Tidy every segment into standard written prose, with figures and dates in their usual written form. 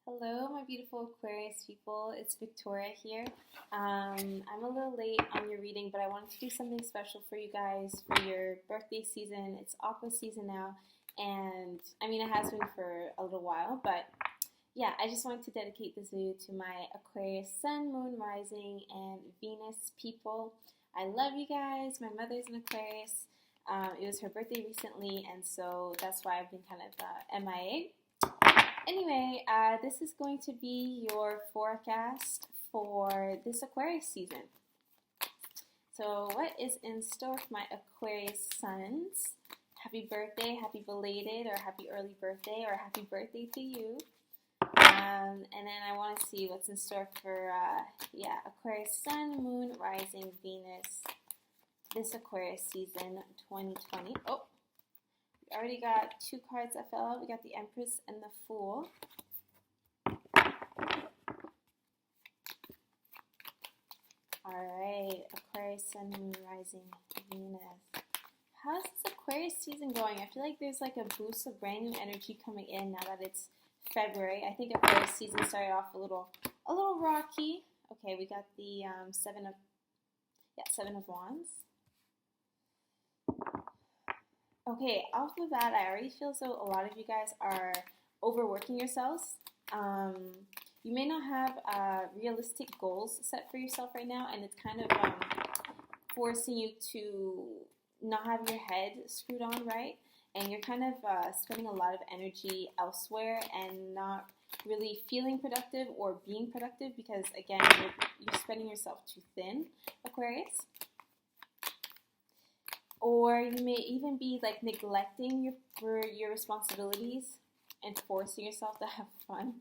Hello, my beautiful Aquarius people. It's Victoria here. I'm a little late on your reading, but I wanted to do something special for you guys for your birthday season. It's Aqua season now, and I mean, it has been for a little while, but yeah, I just wanted to dedicate this video to my Aquarius Sun, Moon, Rising, and Venus people. I love you guys. My mother's an Aquarius. It was her birthday recently, and so that's why I've been kind of MIA. Anyway, this is going to be your forecast for this Aquarius season. So what is in store for my Aquarius suns? Happy birthday, happy belated, or happy early birthday, or happy birthday to you. And then I want to see what's in store for, Aquarius Sun, Moon, Rising, Venus, this Aquarius season 2020. Oh! We already got two cards that fell out. We got the Empress and the Fool. Alright, Aquarius, Sun, Moon, Rising, Venus. How's this Aquarius season going? I feel like there's like a boost of brand new energy coming in now that it's February. I think Aquarius season started off a little rocky. Okay, we got the Seven of Wands. Okay, off the bat, I already feel so a lot of you guys are overworking yourselves. You may not have realistic goals set for yourself right now, and it's kind of forcing you to not have your head screwed on right, and you're kind of spending a lot of energy elsewhere and not really feeling productive or being productive because, again, you're spreading yourself too thin, Aquarius. Or you may even be like neglecting your responsibilities and forcing yourself to have fun,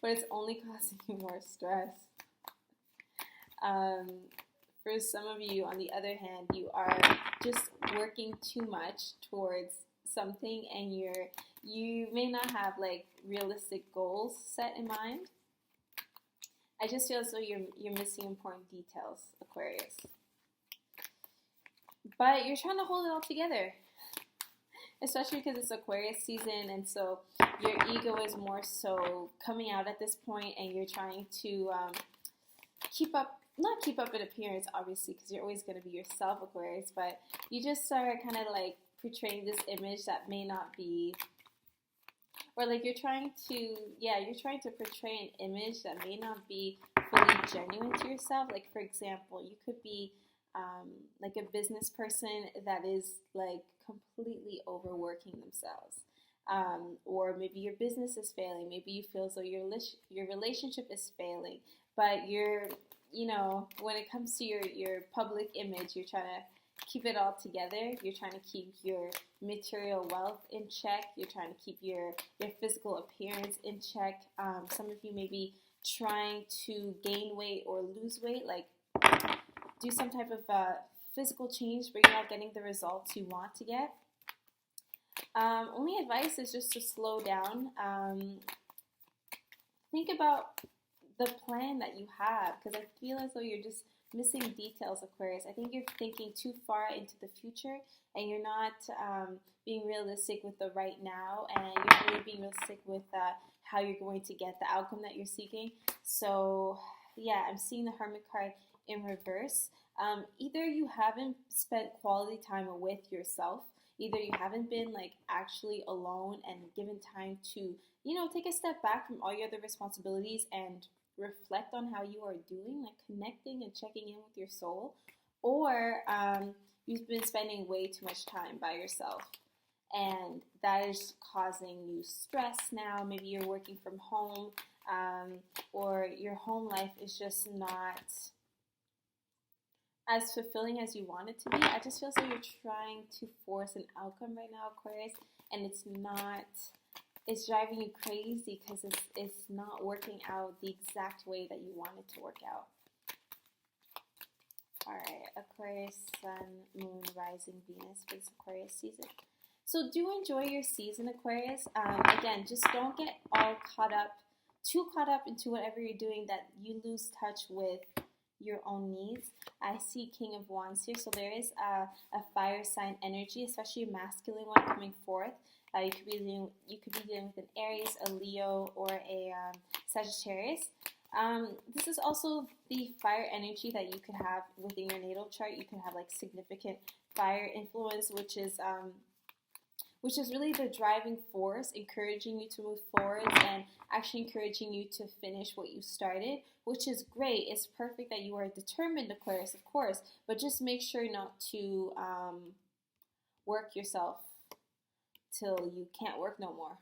but it's only causing you more stress. For some of you, on the other hand, you are just working too much towards something, and you may not have like realistic goals set in mind. I just feel as though you're missing important details, Aquarius. But you're trying to hold it all together, especially because it's Aquarius season, and so your ego is more so coming out at this point, and you're trying to not keep up an appearance, obviously, because you're always going to be yourself, Aquarius, but you just are kind of like portraying this image that may not be, or like you're trying to portray an image that may not be fully genuine to yourself. Like, for example, you could be like a business person that is like completely overworking themselves, or maybe your business is failing. Maybe you feel as though your relationship is failing, but when it comes to your public image, you're trying to keep it all together. You're trying to keep your material wealth in check. You're trying to keep your physical appearance in check. Some of you may be trying to gain weight or lose weight, like do some type of physical change, but you're not getting the results you want to get. Only advice is just to slow down. Think about the plan that you have, because I feel as though you're just missing details, Aquarius. I think you're thinking too far into the future, and you're not being realistic with the right now, and you're not really being realistic with how you're going to get the outcome that you're seeking. So yeah, I'm seeing the Hermit card in reverse. Either you haven't spent quality time with yourself, either you haven't been like actually alone and given time to, take a step back from all your other responsibilities and reflect on how you are doing, like connecting and checking in with your soul, or you've been spending way too much time by yourself, and that is causing you stress now. Maybe you're working from home, or your home life is just not as fulfilling as you want it to be. I just feel as though you're trying to force an outcome right now, Aquarius, and it's driving you crazy because it's not working out the exact way that you want it to work out. Alright, Aquarius, Sun, Moon, Rising, Venus for this Aquarius season. So do enjoy your season, Aquarius. Again, just don't get too caught up into whatever you're doing that you lose touch with your own needs. I see King of Wands here, so there is a fire sign energy, especially a masculine one coming forth, You could be dealing with an Aries, a Leo, or a Sagittarius. This is also the fire energy that you could have within your natal chart. You can have like significant fire influence, which is really the driving force, encouraging you to move forward and actually encouraging you to finish what you started, which is great. It's perfect that you are determined, Aquarius, of course, but just make sure not to work yourself till you can't work no more.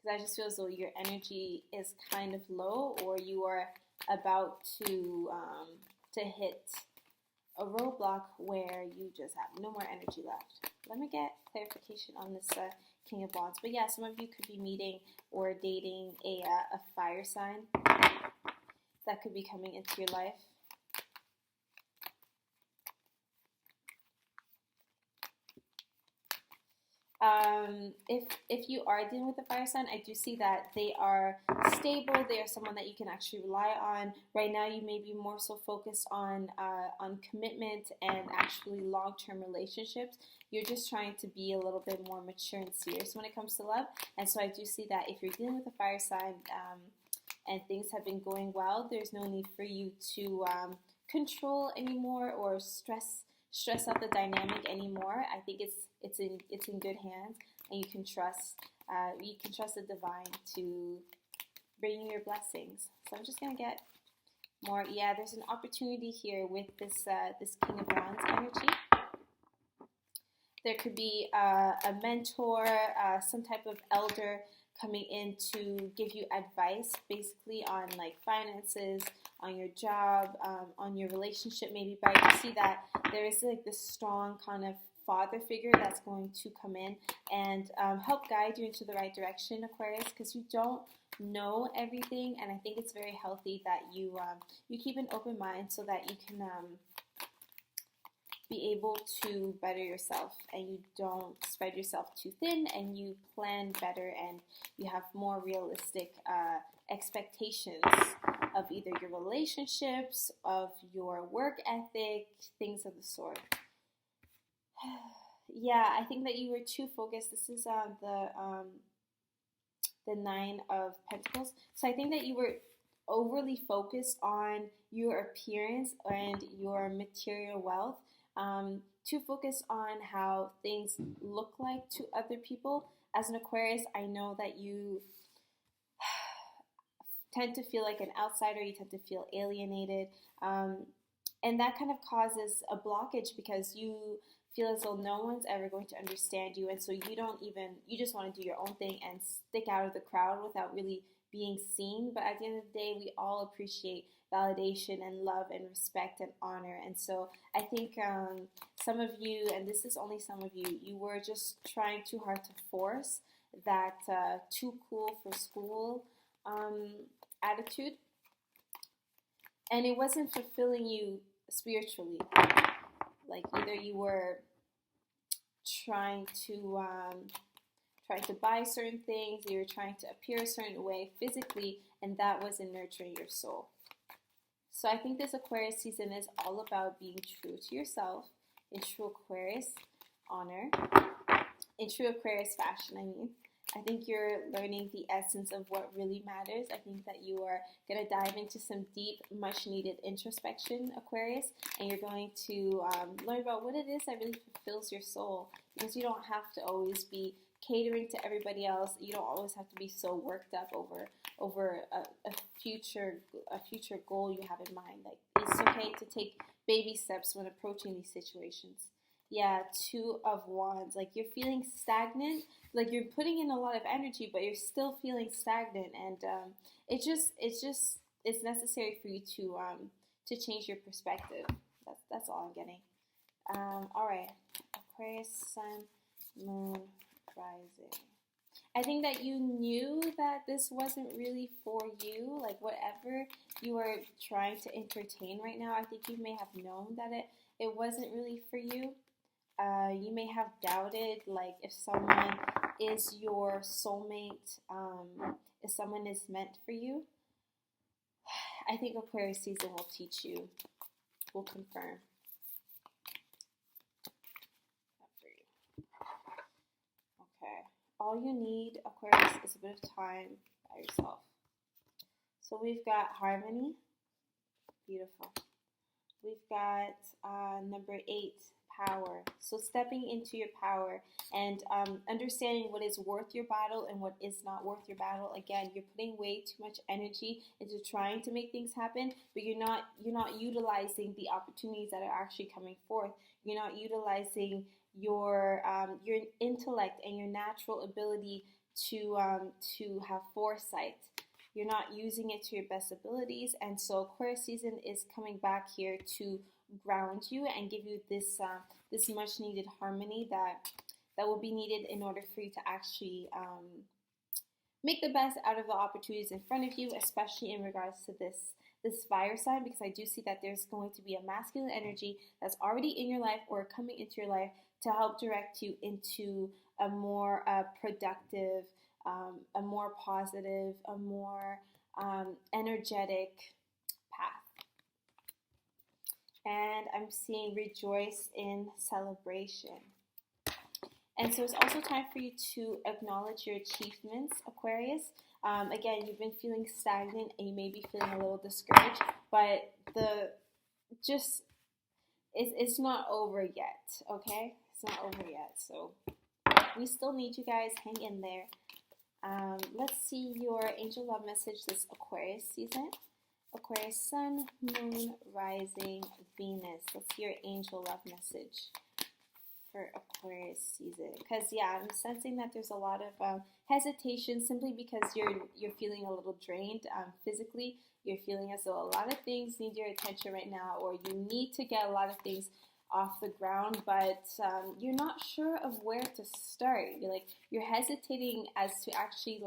Because I just feel as though your energy is kind of low, or you are about to hit a roadblock where you just have no more energy left. Let me get clarification on this King of Wands. But yeah, some of you could be meeting or dating a fire sign that could be coming into your life. If you are dealing with a fire sign, I do see that they are stable. They are someone that you can actually rely on. Right now, you may be more so focused on commitment and actually long-term relationships. You're just trying to be a little bit more mature and serious when it comes to love. And so I do see that if you're dealing with a fire sign and things have been going well, there's no need for you to control anymore or stress out the dynamic anymore. I think it's in good hands, and you can trust the divine to bring you your blessings. So I'm just gonna get more. Yeah, there's an opportunity here with this King of Wands energy. There could be a mentor, some type of elder coming in to give you advice, basically on like finances, on your job, on your relationship maybe. But I do see that there is like this strong kind of father figure that's going to come in and help guide you into the right direction, Aquarius, because you don't know everything, and I think it's very healthy that you keep an open mind so that you can be able to better yourself, and you don't spread yourself too thin, and you plan better, and you have more realistic expectations of either your relationships, of your work ethic, things of the sort. Yeah, I think that you were too focused. This is the Nine of Pentacles. So I think that you were overly focused on your appearance and your material wealth. Too focused on how things look like to other people. As an Aquarius, I know that you tend to feel like an outsider. You tend to feel alienated. And that kind of causes a blockage because you feel as though no one's ever going to understand you. And so you just want to do your own thing and stick out of the crowd without really being seen. But at the end of the day, we all appreciate validation and love and respect and honor. And so I think some of you, and this is only some of you, you were just trying too hard to force that too cool for school attitude. And it wasn't fulfilling you spiritually. Like either you were trying to buy certain things, you were trying to appear a certain way physically, and that wasn't nurturing your soul. So I think this Aquarius season is all about being true to yourself, in true Aquarius honor, in true Aquarius fashion, I think you're learning the essence of what really matters. I think that you are going to dive into some deep, much-needed introspection, Aquarius, and you're going to learn about what it is that really fulfills your soul, because you don't have to always be catering to everybody else. You don't always have to be so worked up over a future goal you have in mind. Like, it's okay to take baby steps when approaching these situations. Yeah, Two of Wands. Like, you're feeling stagnant. Like, you're putting in a lot of energy, but you're still feeling stagnant. And it's necessary for you to change your perspective. That's all I'm getting. All right, Aquarius, Sun, Moon, Rising. I think that you knew that this wasn't really for you. Like, whatever you are trying to entertain right now, I think you may have known that it wasn't really for you. You may have doubted, like, if someone is your soulmate, if someone is meant for you. I think Aquarius season will teach you, will confirm. all you need, Aquarius, is a bit of time by yourself. So we've got harmony. Beautiful. We've got number 8, power. So stepping into your power and understanding what is worth your battle and what is not worth your battle. Again, you're putting way too much energy into trying to make things happen, but you're not utilizing the opportunities that are actually coming forth. You're not utilizing your intellect and your natural ability to have foresight. You're not using it to your best abilities, and so Aquarius season is coming back here to ground you and give you this this much needed harmony that will be needed in order for you to actually make the best out of the opportunities in front of you, especially in regards to this fire sign, because I do see that there's going to be a masculine energy that's already in your life or coming into your life to help direct you into a more productive, a more positive, a more energetic path. And I'm seeing rejoice in celebration. And so it's also time for you to acknowledge your achievements, Aquarius. Again, you've been feeling stagnant and you may be feeling a little discouraged, but it's not over yet, okay? It's not over yet, so we still need you guys. Hang in there. Let's see your angel love message this Aquarius season. Aquarius, Sun, Moon, Rising, Venus. Let's see your angel love message for Aquarius season. Because yeah, I'm sensing that there's a lot of hesitation simply because you're feeling a little drained physically. You're feeling as though a lot of things need your attention right now, or you need to get a lot of things off the ground, but you're not sure of where to start. You're hesitating as to actually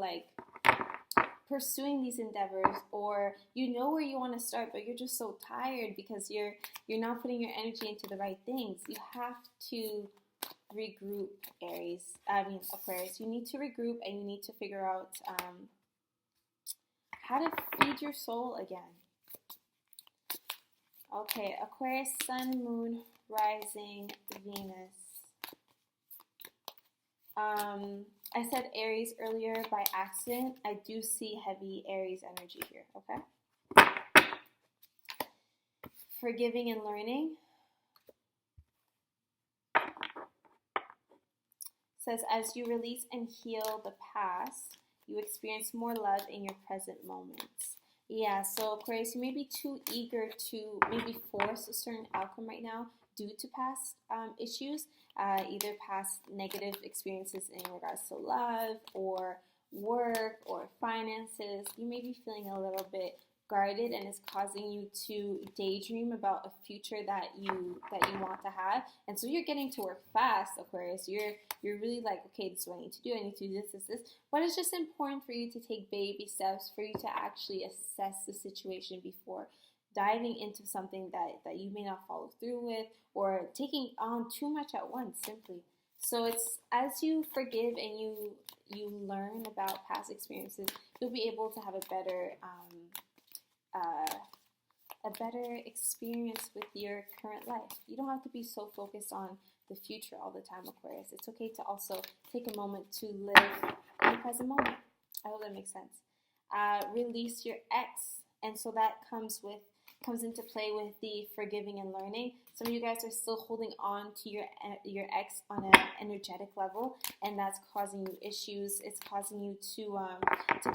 pursuing these endeavors, or you know where you want to start, but you're just so tired because you're not putting your energy into the right things. You have to regroup, Aquarius. You need to regroup and you need to figure out how to feed your soul again. Okay, Aquarius, Sun, Moon, Rising, Venus. I said Aries earlier by accident. I do see heavy Aries energy here, okay? Forgiving and learning. Says, as you release and heal the past, you experience more love in your present moments. Yeah, so Aquarius, you may be too eager to maybe force a certain outcome right now due to past issues, either past negative experiences in regards to love or work or finances. You may be feeling a little bit guarded, and it's causing you to daydream about a future that you want to have. And so you're getting to work fast, Aquarius. You're really like, okay, this is what I need to do. I need to do this. But it's just important for you to take baby steps, for you to actually assess the situation before diving into something that you may not follow through with, or taking on too much at once, simply. So it's as you forgive and you learn about past experiences, you'll be able to have a better experience with your current life. You don't have to be so focused on the future all the time, Aquarius. It's okay to also take a moment to live in the present moment. I hope that makes sense. Release your ex, and so that comes into play with the forgiving and learning. Some of you guys are still holding on to your ex on an energetic level, and that's causing you issues. It's causing you to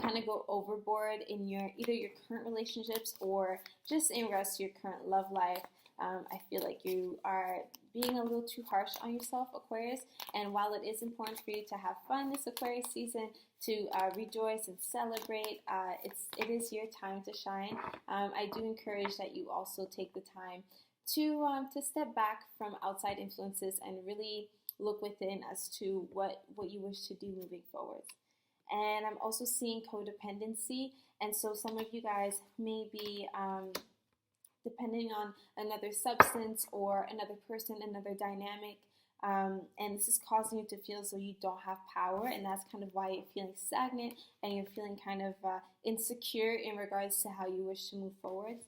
kind of go overboard in either your current relationships or just in regards to your current love life. I feel like you are being a little too harsh on yourself, Aquarius. And while it is important for you to have fun this Aquarius season, to rejoice and celebrate, it is your time to shine. I do encourage that you also take the time to step back from outside influences and really look within as to what you wish to do moving forward. And I'm also seeing codependency, and so some of you guys may be depending on another substance or another person, another dynamic, and this is causing you to feel as though you don't have power, and that's kind of why you're feeling stagnant and you're feeling kind of insecure in regards to how you wish to move forward.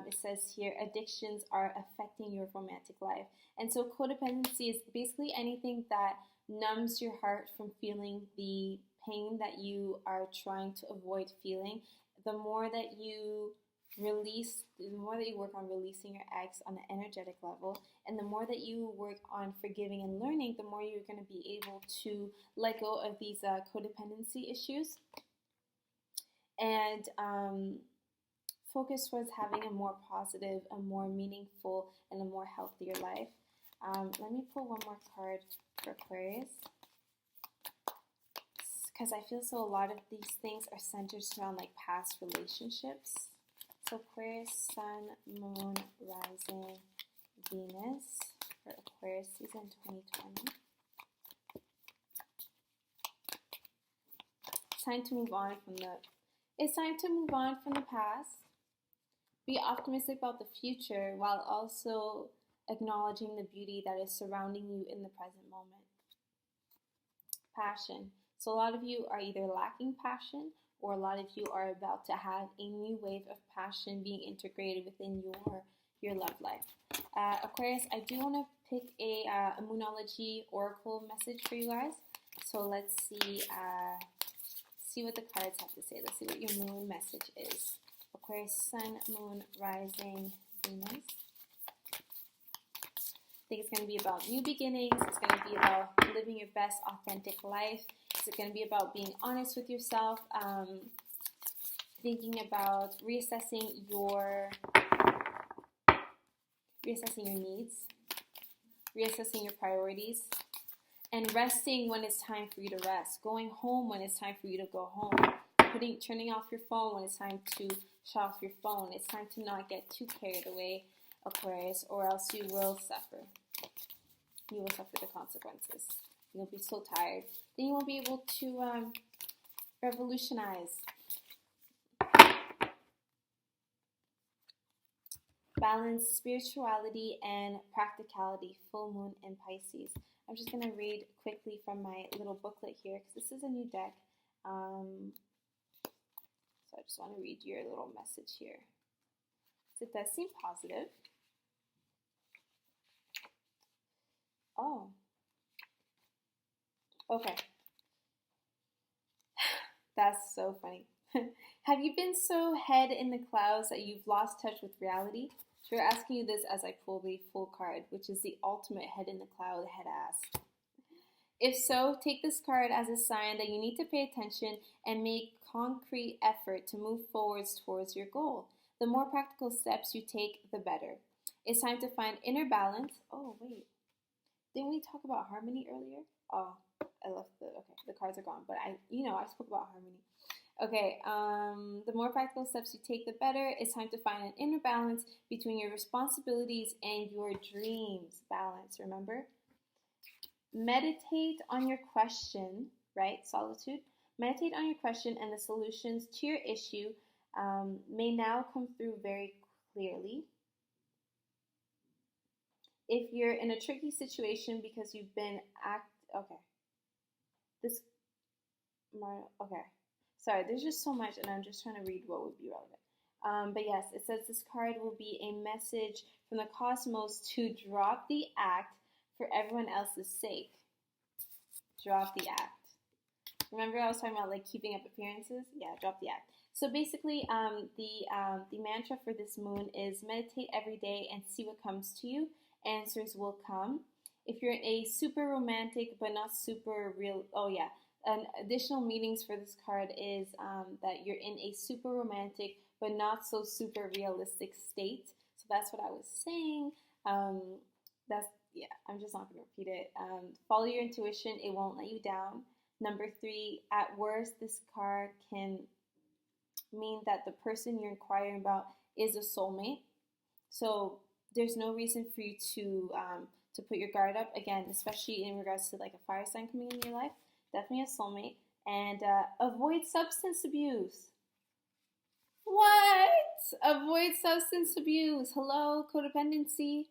It says here, addictions are affecting your romantic life. And so codependency is basically anything that numbs your heart from feeling the pain that you are trying to avoid feeling. The more that you work on releasing your ex on an energetic level, and the more that you work on forgiving and learning, the more you're going to be able to let go of these codependency issues and focus towards having a more positive, a more meaningful, and a more healthier life. Let me pull one more card for Aquarius, because I feel so a lot of these things are centered around like past relationships. So Aquarius, Sun, Moon, Rising, Venus for Aquarius season 2020. It's time to move on from the past. Be optimistic about the future while also acknowledging the beauty that is surrounding you in the present moment. Passion. So a lot of you are either lacking passion, or a lot of you are about to have a new wave of passion being integrated within your love life. Aquarius, I do want to pick a Moonology Oracle message for you guys. So let's see what the cards have to say. Let's see what your moon message is. Aquarius, Sun, Moon, Rising, Venus. I think it's going to be about new beginnings. It's going to be about living your best authentic life. It's going to be about being honest with yourself, thinking about reassessing your needs, reassessing your priorities, and resting when it's time for you to rest, going home when it's time for you to go home, turning off your phone when it's time to shut off your phone. It's time to not get too carried away, Aquarius, or else you will suffer. You will suffer the consequences. You'll be so tired. Then you won't be able to revolutionize. Balance spirituality and practicality. Full moon in Pisces. I'm just going to read quickly from my little booklet here, because this is a new deck. So I just want to read your little message here. So it does seem positive. Oh. Okay. That's so funny. Have you been so head in the clouds that you've lost touch with reality? So we're asking you this as I pull the full card, which is the ultimate head in the cloud, head ass. If so, take this card as a sign that you need to pay attention and make concrete effort to move forwards towards your goal. The more practical steps you take, the better. It's time to find inner balance. Oh, wait. Didn't we talk about harmony earlier? Oh, I left the cards are gone, but I spoke about harmony. Okay, the more practical steps you take, the better. It's time to find an inner balance between your responsibilities and your dreams. Balance, remember? Meditate on your question, right? Solitude. Meditate on your question, and the solutions to your issue may now come through very clearly. If you're in a tricky situation because you've been Sorry, there's just so much, and I'm just trying to read what would be relevant. But yes, it says this card will be a message from the cosmos to drop the act for everyone else's sake. Drop the act. Remember I was talking about like keeping up appearances? Yeah, drop the act. So basically, the mantra for this moon is meditate every day and see what comes to you. Answers will come. If you're a super romantic but not super real, an additional meanings for this card is that you're in a super romantic but not so super realistic state. So that's what I was saying. I'm just not going to repeat it. Follow your intuition. It won't let you down. Number 3, at worst, this card can mean that the person you're inquiring about is a soulmate. So there's no reason for you to put your guard up, again, especially in regards to like a fire sign coming in your life. Definitely a soulmate. And avoid substance abuse. What? Avoid substance abuse. Hello, codependency.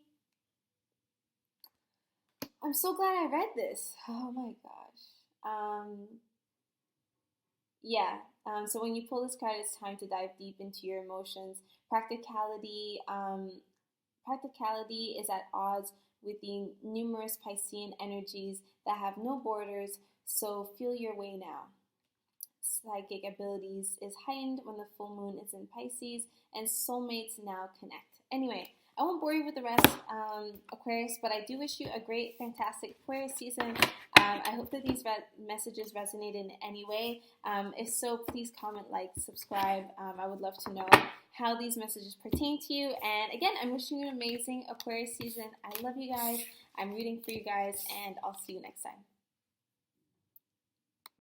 I'm so glad I read this. Oh my gosh. So when you pull this card, it's time to dive deep into your emotions. Practicality is at odds with the numerous Piscean energies that have no borders, so feel your way now. Psychic abilities is heightened when the full moon is in Pisces, and soulmates now connect. Anyway, I won't bore you with the rest, Aquarius, but I do wish you a great, fantastic Aquarius season. I hope that these messages resonate in any way. If so, please comment, like, subscribe. I would love to know how these messages pertain to you. And again, I'm wishing you an amazing Aquarius season. I love you guys. I'm rooting for you guys, and I'll see you next time.